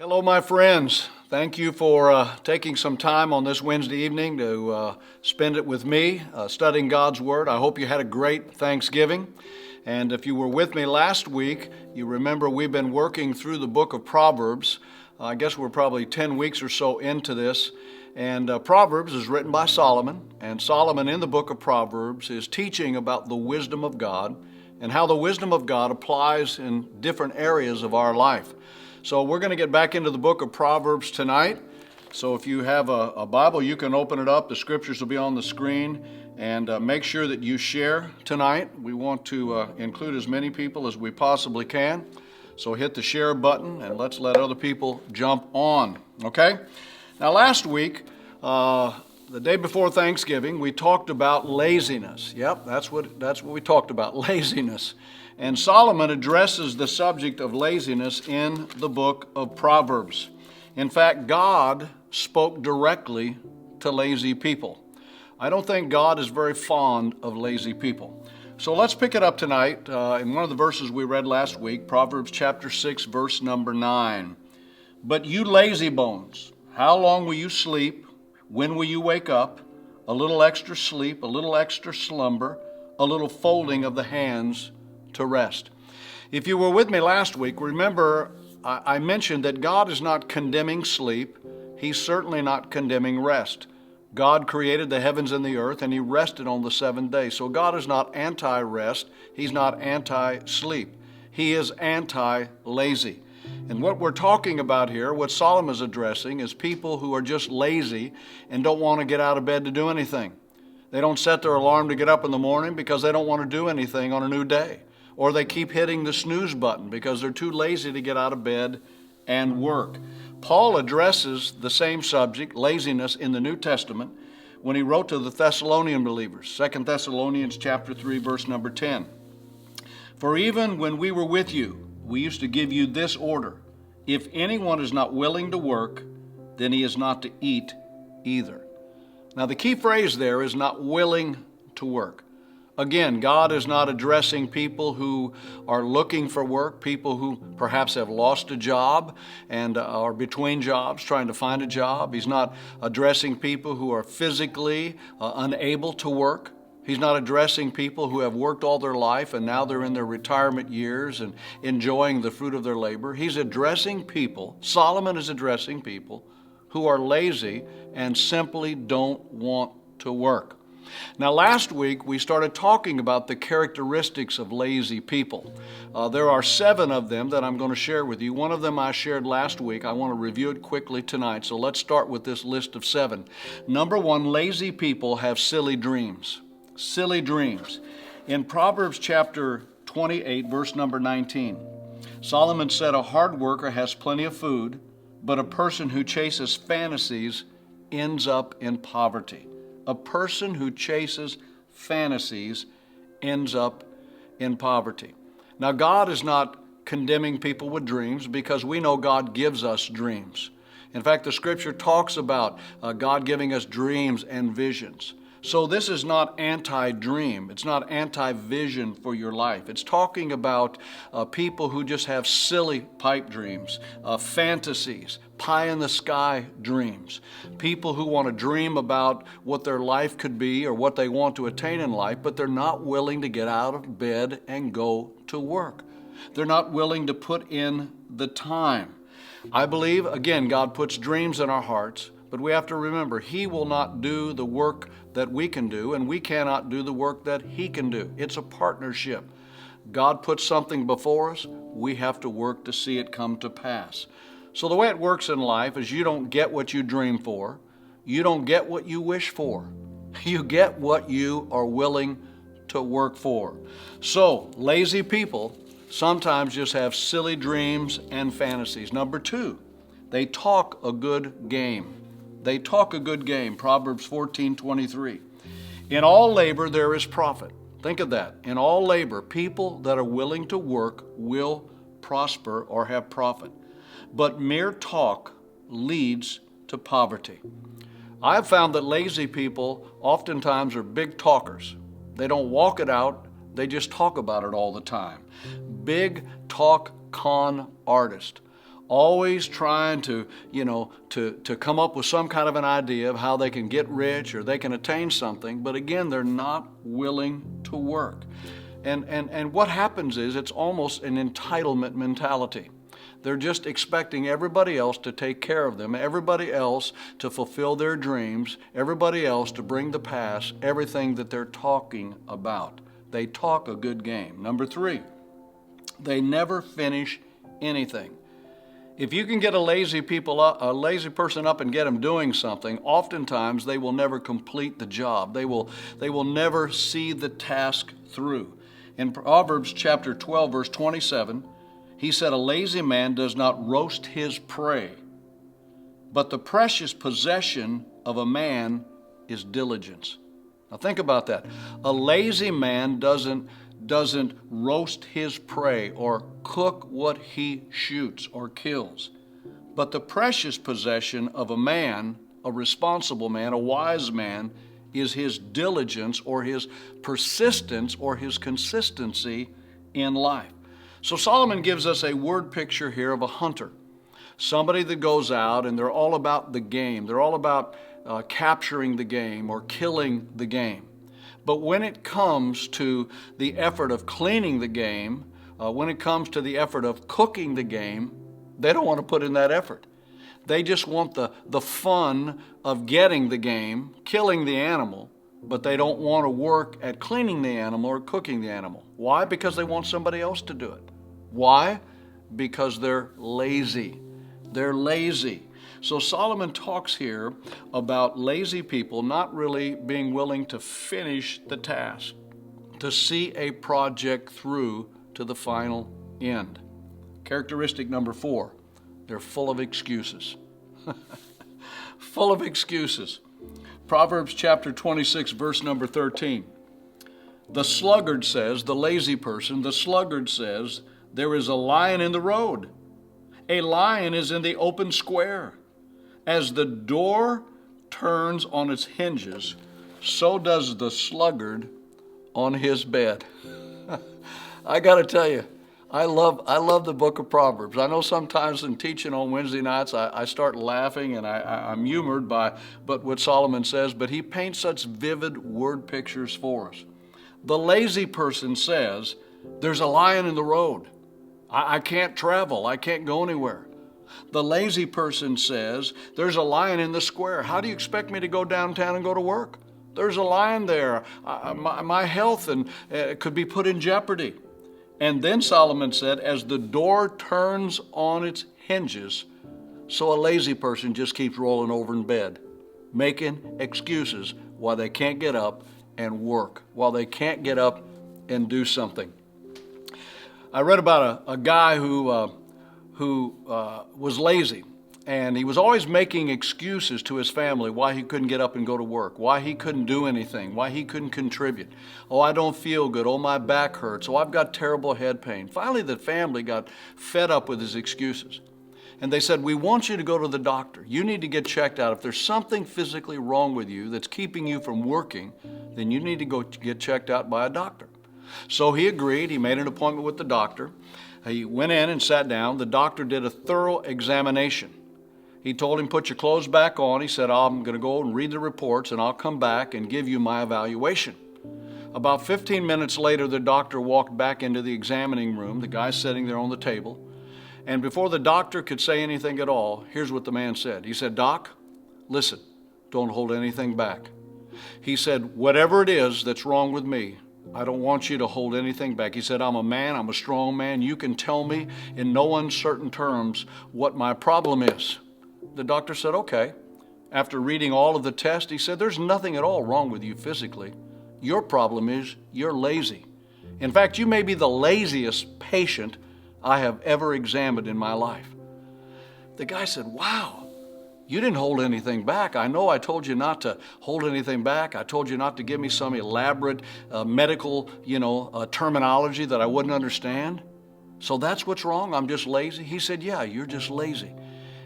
Hello, my friends. Thank you for taking some time on this Wednesday evening to spend it with me, studying God's Word. I hope you had a great Thanksgiving. And if you were with me last week, you remember we've been working through the book of Proverbs. I guess we're probably 10 weeks or so into this. And Proverbs is written by Solomon. And Solomon in the book of Proverbs is teaching about the wisdom of God and how the wisdom of God applies in different areas of our life. So we're going to get back into the book of Proverbs tonight. So if you have a Bible, you can open it up. The scriptures will be on the screen. And make sure that you share tonight. We want to include as many people as we possibly can. So hit the share button and let's let other people jump on. Okay? Now last week, the day before Thanksgiving, we talked about laziness. Yep, that's what we talked about, laziness. And Solomon addresses the subject of laziness in the book of Proverbs. In fact, God spoke directly to lazy people. I don't think God is very fond of lazy people. So let's pick it up tonight in one of the verses we read last week, Proverbs chapter 6, verse number 9. But you lazy bones, how long will you sleep? When will you wake up? A little extra sleep, a little extra slumber, a little folding of the hands to rest. If you were with me last week, remember I mentioned that God is not condemning sleep. He's certainly not condemning rest. God created the heavens and the earth, and He rested on the seventh day. So God is not anti-rest. He's not anti-sleep. He is anti-lazy. And what we're talking about here, what Solomon is addressing, is people who are just lazy and don't want to get out of bed to do anything. They don't set their alarm to get up in the morning because they don't want to do anything on a new day. Or they keep hitting the snooze button because they're too lazy to get out of bed and work. Paul addresses the same subject, laziness, in the New Testament when he wrote to the Thessalonian believers, 2 Thessalonians chapter 3, verse number 10. For even when we were with you, we used to give you this order: if anyone is not willing to work, then he is not to eat either. Now the key phrase there is not willing to work. Again, God is not addressing people who are looking for work, people who perhaps have lost a job and are between jobs trying to find a job. He's not addressing people who are physically unable to work. He's not addressing people who have worked all their life and now they're in their retirement years and enjoying the fruit of their labor. He's addressing people, Solomon is addressing people who are lazy and simply don't want to work. Now, last week, we started talking about the characteristics of lazy people. There are 7 of them that I'm going to share with you. One of them I shared last week. I want to review it quickly tonight. So let's start with this list of 7. Number 1, lazy people have silly dreams. Silly dreams. In Proverbs chapter 28, verse number 19, Solomon said, a hard worker has plenty of food, but a person who chases fantasies ends up in poverty. A person who chases fantasies ends up in poverty. Now, God is not condemning people with dreams because we know God gives us dreams. In fact, the scripture talks about God giving us dreams and visions. So this is not anti-dream. It's not anti-vision for your life. It's talking about people who just have silly pipe dreams, fantasies, pie-in-the-sky dreams. People who want to dream about what their life could be or what they want to attain in life, but they're not willing to get out of bed and go to work. They're not willing to put in the time. I believe, again, God puts dreams in our hearts, but we have to remember, He will not do the work that we can do, and we cannot do the work that He can do. It's a partnership. God puts something before us, we have to work to see it come to pass. So the way it works in life is you don't get what you dream for. You don't get what you wish for. You get what you are willing to work for. So lazy people sometimes just have silly dreams and fantasies. Number 2, they talk a good game. They talk a good game. Proverbs 14:23. In all labor there is profit. Think of that. In all labor, people that are willing to work will prosper or have profit. But mere talk leads to poverty. I've found that lazy people oftentimes are big talkers. They don't walk it out. They just talk about it all the time. Big talk con artist. always trying to come up with some kind of an idea of how they can get rich or they can attain something, but again, they're not willing to work. And what happens is it's almost an entitlement mentality. They're just expecting everybody else to take care of them, everybody else to fulfill their dreams, everybody else to bring to pass everything that they're talking about. They talk a good game. Number 3, they never finish anything. If you can get a lazy person up and get them doing something, oftentimes they will never complete the job. They will never see the task through. In Proverbs chapter 12, verse 27, he said, "A lazy man does not roast his prey, but the precious possession of a man is diligence." Now think about that. A lazy man doesn't roast his prey or cook what he shoots or kills. But the precious possession of a man, a responsible man, a wise man, is his diligence or his persistence or his consistency in life. So Solomon gives us a word picture here of a hunter, somebody that goes out and they're all about the game. They're all about capturing the game or killing the game. But when it comes to the effort of cleaning the game, when it comes to the effort of cooking the game, they don't want to put in that effort. They just want the fun of getting the game, killing the animal, but they don't want to work at cleaning the animal or cooking the animal. Why? Because they want somebody else to do it. Why? Because they're lazy. They're lazy. So Solomon talks here about lazy people not really being willing to finish the task, to see a project through to the final end. Characteristic number 4, they're full of excuses. Full of excuses. Proverbs chapter 26, verse number 13. The sluggard says, the lazy person, the sluggard says, "There is a lion in the road. A lion is in the open square. As the door turns on its hinges, so does the sluggard on his bed." I got to tell you, I love the book of Proverbs. I know sometimes in teaching on Wednesday nights, I start laughing and I'm humored by what Solomon says, but he paints such vivid word pictures for us. The lazy person says, "There's a lion in the road. I can't travel. I can't go anywhere." The lazy person says, "There's a lion in the square. How do you expect me to go downtown and go to work? There's a lion there. My health could be put in jeopardy." And then Solomon said, as the door turns on its hinges, so a lazy person just keeps rolling over in bed, making excuses why they can't get up and work, while they can't get up and do something. I read about a guy who was lazy, and he was always making excuses to his family why he couldn't get up and go to work, why he couldn't do anything, why he couldn't contribute. "Oh, I don't feel good. Oh, my back hurts. Oh, I've got terrible head pain." Finally, the family got fed up with his excuses. And they said, "We want you to go to the doctor. You need to get checked out. If there's something physically wrong with you that's keeping you from working, then you need to go get checked out by a doctor." So he agreed. He made an appointment with the doctor. He went in and sat down. The doctor did a thorough examination. He told him, "Put your clothes back on." He said, "I'm going to go and read the reports and I'll come back and give you my evaluation." About 15 minutes later, the doctor walked back into the examining room. The guy's sitting there on the table. And before the doctor could say anything at all, here's what the man said. He said, "Doc, listen, don't hold anything back." He said, "Whatever it is that's wrong with me, I don't want you to hold anything back." He said, "I'm a man, I'm a strong man. You can tell me in no uncertain terms what my problem is." The doctor said, "Okay." After reading all of the tests, he said, "There's nothing at all wrong with you physically. Your problem is you're lazy. In fact, you may be the laziest patient I have ever examined in my life." The guy said, "Wow, you didn't hold anything back. I know I told you not to hold anything back. I told you not to give me some elaborate medical, terminology that I wouldn't understand. So that's what's wrong? I'm just lazy?" He said, "Yeah, you're just lazy."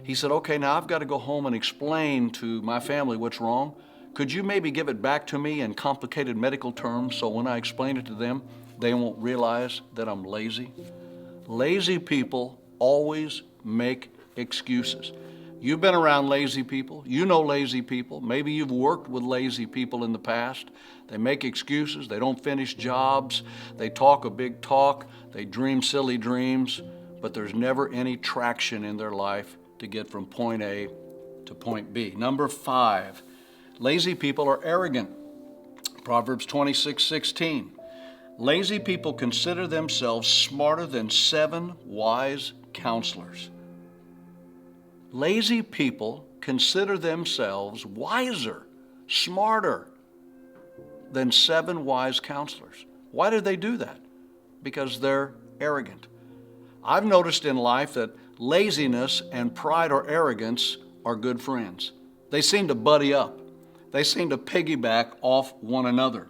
He said, "Okay, now I've got to go home and explain to my family what's wrong. Could you maybe give it back to me in complicated medical terms so when I explain it to them, they won't realize that I'm lazy?" Lazy people always make excuses. You've been around lazy people. You know lazy people. Maybe you've worked with lazy people in the past. They make excuses. They don't finish jobs. They talk a big talk. They dream silly dreams, but there's never any traction in their life to get from point A to point B. Number 5, lazy people are arrogant. Proverbs 26:16. Lazy people consider themselves smarter than 7 wise counselors. Lazy people consider themselves wiser, smarter than 7 wise counselors. Why do they do that? Because they're arrogant. I've noticed in life that laziness and pride or arrogance are good friends. They seem to buddy up. They seem to piggyback off one another.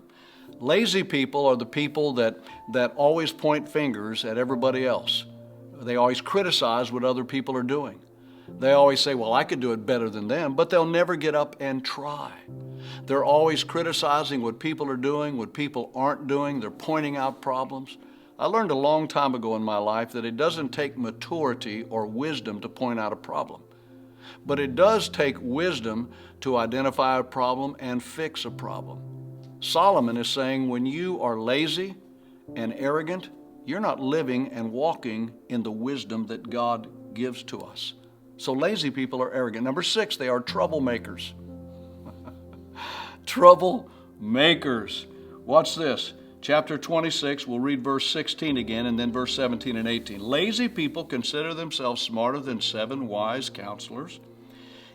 Lazy people are the people that always point fingers at everybody else. They always criticize what other people are doing. They always say, well, I could do it better than them, but they'll never get up and try. They're always criticizing what people are doing, what people aren't doing. They're pointing out problems. I learned a long time ago in my life that it doesn't take maturity or wisdom to point out a problem. But it does take wisdom to identify a problem and fix a problem. Solomon is saying when you are lazy and arrogant, you're not living and walking in the wisdom that God gives to us. So lazy people are arrogant. Number 6, they are troublemakers. Troublemakers. Watch this. Chapter 26, we'll read verse 16 again and then verse 17 and 18. Lazy people consider themselves smarter than 7 wise counselors.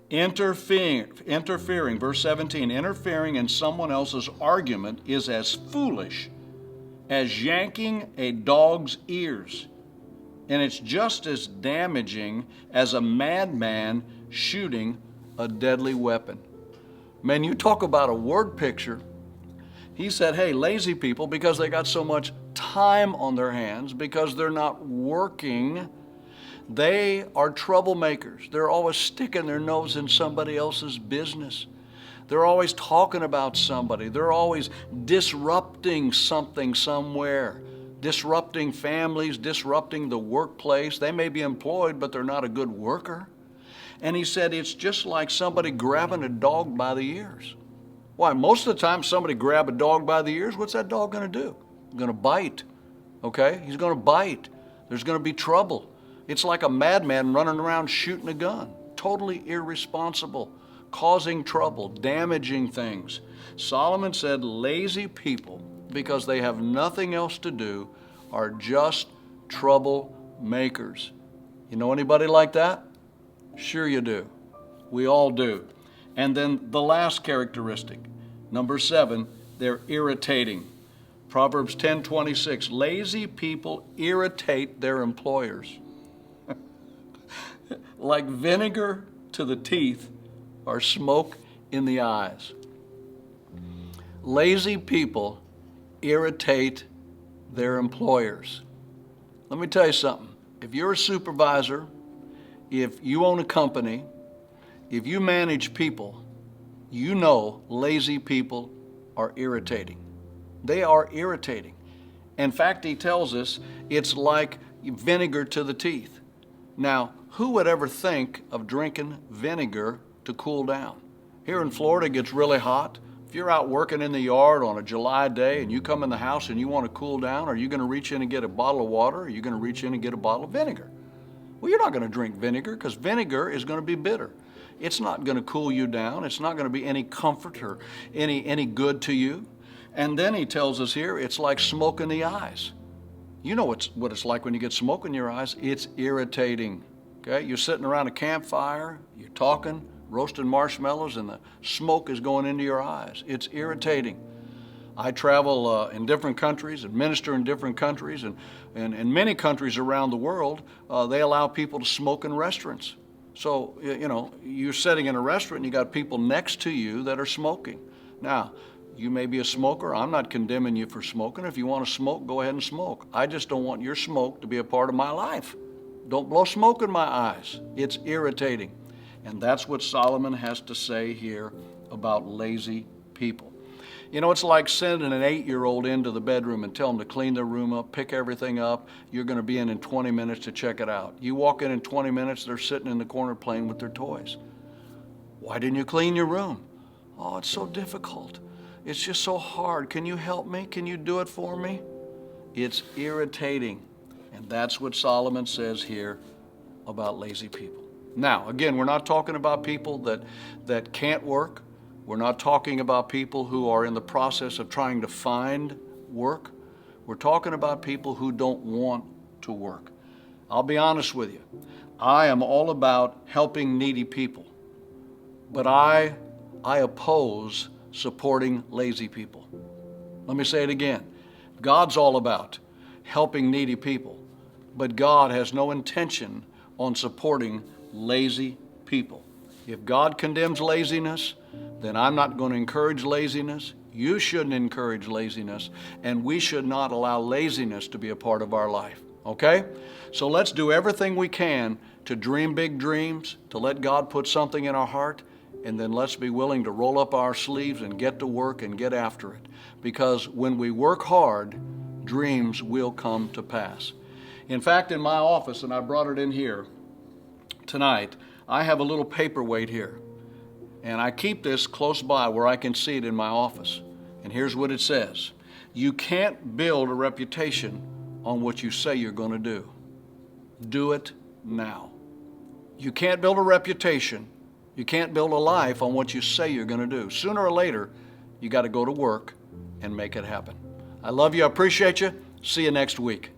Interfering, verse 17, interfering in someone else's argument is as foolish as yanking a dog's ears. And it's just as damaging as a madman shooting a deadly weapon. Man, you talk about a word picture. He said, hey, lazy people, because they got so much time on their hands, because they're not working, they are troublemakers. They're always sticking their nose in somebody else's business. They're always talking about somebody. They're always disrupting something somewhere, disrupting families, disrupting the workplace. They may be employed, but they're not a good worker. And he said it's just like somebody grabbing a dog by the ears. Why? Most of the time somebody grab a dog by the ears, what's that dog going to do? He's going to bite. Okay? He's going to bite. There's going to be trouble. It's like a madman running around shooting a gun. Totally irresponsible, causing trouble, damaging things. Solomon said lazy people, because they have nothing else to do, are just troublemakers. You know anybody like that? Sure you do. We all do. And then the last characteristic, number 7, they're irritating. Proverbs 10:26, lazy people irritate their employers. Like vinegar to the teeth or smoke in the eyes. Lazy people irritate their employers. Let me tell you something. If you're a supervisor, if you own a company, if you manage people, you know lazy people are irritating. They are irritating. In fact, he tells us it's like vinegar to the teeth. Now, who would ever think of drinking vinegar to cool down? Here in Florida, it gets really hot. If you're out working in the yard on a July day and you come in the house and you want to cool down, are you going to reach in and get a bottle of water, or are you going to reach in and get a bottle of vinegar? Well, you're not going to drink vinegar, because vinegar is going to be bitter. It's not going to cool you down. It's not going to be any comfort or any good to you. And then he tells us here, it's like smoke in the eyes. You know what it's like when you get smoke in your eyes. It's irritating. Okay, you're sitting around a campfire, you're talking, roasting marshmallows, and the smoke is going into your eyes. It's irritating. I travel in different countries and minister in different countries, and in many countries around the world, they allow people to smoke in restaurants. So, you know, you're sitting in a restaurant and you got people next to you that are smoking. Now, you may be a smoker. I'm not condemning you for smoking. If you want to smoke, go ahead and smoke. I just don't want your smoke to be a part of my life. Don't blow smoke in my eyes. It's irritating. And that's what Solomon has to say here about lazy people. You know, it's like sending an 8-year-old into the bedroom and tell them to clean their room up, pick everything up. You're going to be in 20 minutes to check it out. You walk in 20 minutes, they're sitting in the corner playing with their toys. Why didn't you clean your room? Oh, it's so difficult. It's just so hard. Can you help me? Can you do it for me? It's irritating. And that's what Solomon says here about lazy people. Now, again, we're not talking about people that can't work. We're not talking about people who are in the process of trying to find work. We're talking about people who don't want to work. I'll be honest with you. I am all about helping needy people, but I oppose supporting lazy people. Let me say it again. God's all about helping needy people, but God has no intention on supporting lazy people. If God condemns laziness, then I'm not going to encourage laziness. You shouldn't encourage laziness, and we should not allow laziness to be a part of our life, okay? So let's do everything we can to dream big dreams, to let God put something in our heart, and then let's be willing to roll up our sleeves and get to work and get after it. Because when we work hard, dreams will come to pass. In fact, in my office, and I brought it in here tonight, I have a little paperweight here. And I keep this close by where I can see it in my office. And here's what it says. You can't build a reputation on what you say you're going to do. Do it now. You can't build a reputation. You can't build a life on what you say you're going to do. Sooner or later, you got to go to work and make it happen. I love you. I appreciate you. See you next week.